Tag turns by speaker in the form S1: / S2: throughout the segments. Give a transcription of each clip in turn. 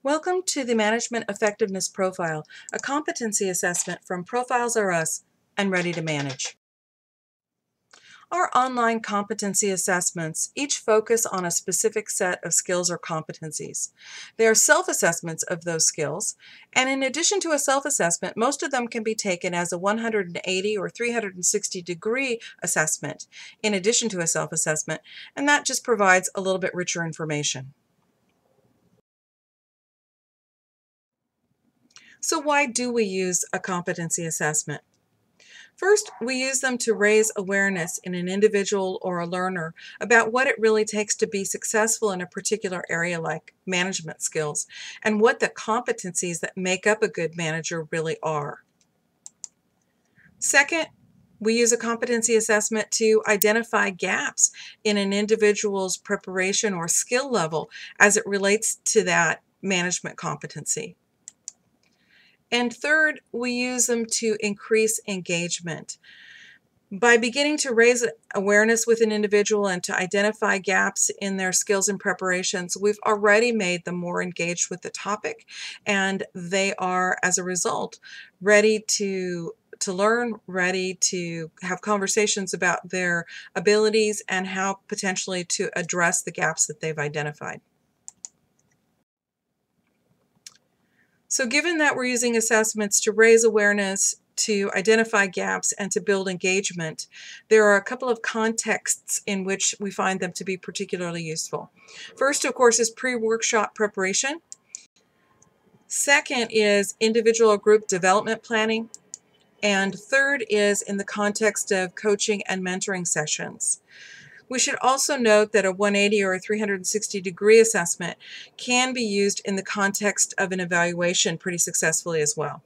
S1: Welcome to the Management Effectiveness Profile, a competency assessment from Profiles R Us and ReadyToManage. Our online competency assessments each focus on a specific set of skills or competencies. They are self-assessments of those skills, and in addition to a self-assessment, most of them can be taken as a 180 or 360-degree assessment in addition to a self-assessment, and that just provides a little bit richer information. So why do we use a competency assessment? First, we use them to raise awareness in an individual or a learner about what it really takes to be successful in a particular area like management skills and what the competencies that make up a good manager really are. Second, we use a competency assessment to identify gaps in an individual's preparation or skill level as it relates to that management competency. And third, we use them to increase engagement. By beginning to raise awareness with an individual and to identify gaps in their skills and preparations, we've already made them more engaged with the topic, and they are, as a result, ready to learn, ready to have conversations about their abilities and how potentially to address the gaps that they've identified. So given that we're using assessments to raise awareness, to identify gaps, and to build engagement, there are a couple of contexts in which we find them to be particularly useful. First, of course, is pre-workshop preparation. Second is individual or group development planning. And third is in the context of coaching and mentoring sessions. We should also note that a 180 or a 360-degree assessment can be used in the context of an evaluation pretty successfully as well.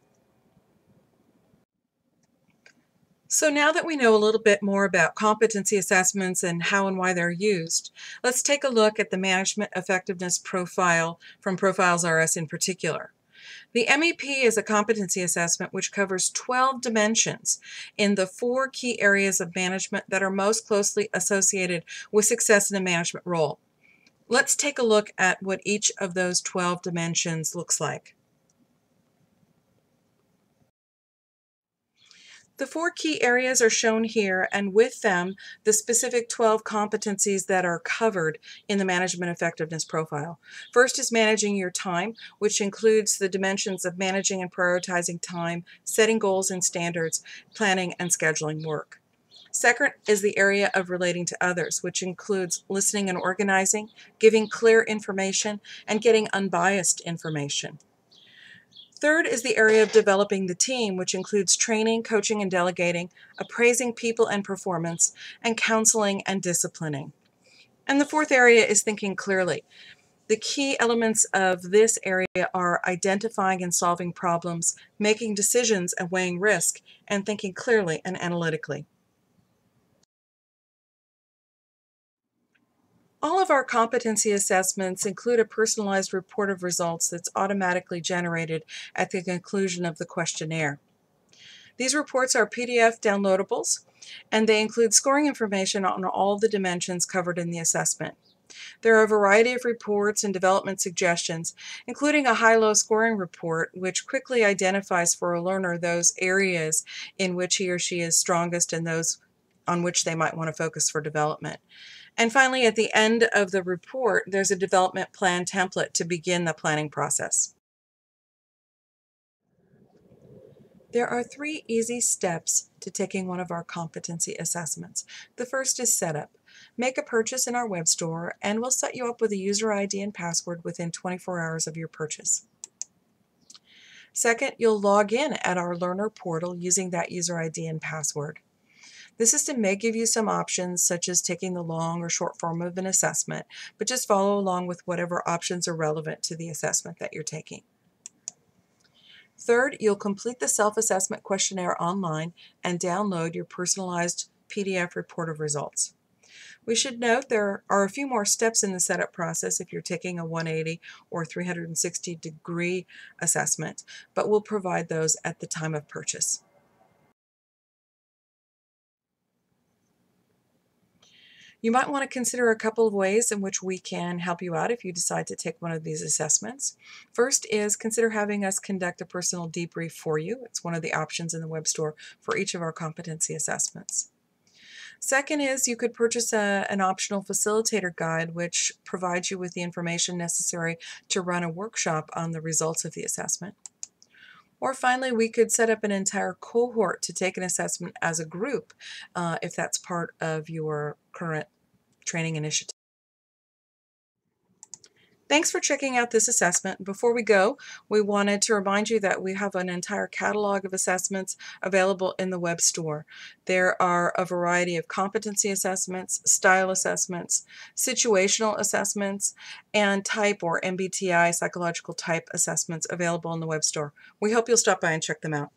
S1: So now that we know a little bit more about competency assessments and how and why they're used, let's take a look at the Management Effectiveness Profile from Profiles R Us in particular. The MEP is a competency assessment which covers 12 dimensions in the 4 key areas of management that are most closely associated with success in a management role. Let's take a look at what each of those 12 dimensions looks like. The 4 key areas are shown here, and with them, the specific 12 competencies that are covered in the Management Effectiveness Profile. First is managing your time, which includes the dimensions of managing and prioritizing time, setting goals and standards, planning and scheduling work. Second is the area of relating to others, which includes listening and organizing, giving clear information, and getting unbiased information. Third is the area of developing the team, which includes training, coaching, and delegating, appraising people and performance, and counseling and disciplining. And the fourth area is thinking clearly. The key elements of this area are identifying and solving problems, making decisions and weighing risk, and thinking clearly and analytically. All of our competency assessments include a personalized report of results that's automatically generated at the conclusion of the questionnaire. These reports are PDF downloadables, and they include scoring information on all the dimensions covered in the assessment. There are a variety of reports and development suggestions, including a high-low scoring report, which quickly identifies for a learner those areas in which he or she is strongest and those on which they might want to focus for development. And finally, at the end of the report, there's a development plan template to begin the planning process. There are 3 easy steps to taking one of our competency assessments. The first is setup. Make a purchase in our web store, and we'll set you up with a user ID and password within 24 hours of your purchase. Second, you'll log in at our learner portal using that user ID and password. The system may give you some options, such as taking the long or short form of an assessment, but just follow along with whatever options are relevant to the assessment that you're taking. Third, you'll complete the self-assessment questionnaire online and download your personalized PDF report of results. We should note there are a few more steps in the setup process if you're taking a 180 or 360-degree assessment, but we'll provide those at the time of purchase. You might want to consider a couple of ways in which we can help you out if you decide to take one of these assessments. First is consider having us conduct a personal debrief for you. It's one of the options in the web store for each of our competency assessments. Second is you could purchase an optional facilitator guide which provides you with the information necessary to run a workshop on the results of the assessment. Or finally, we could set up an entire cohort to take an assessment as a group if that's part of your current training initiative. Thanks for checking out this assessment. Before we go, we wanted to remind you that we have an entire catalog of assessments available in the web store. There are a variety of competency assessments, style assessments, situational assessments, and type or MBTI psychological type assessments available in the web store. We hope you'll stop by and check them out.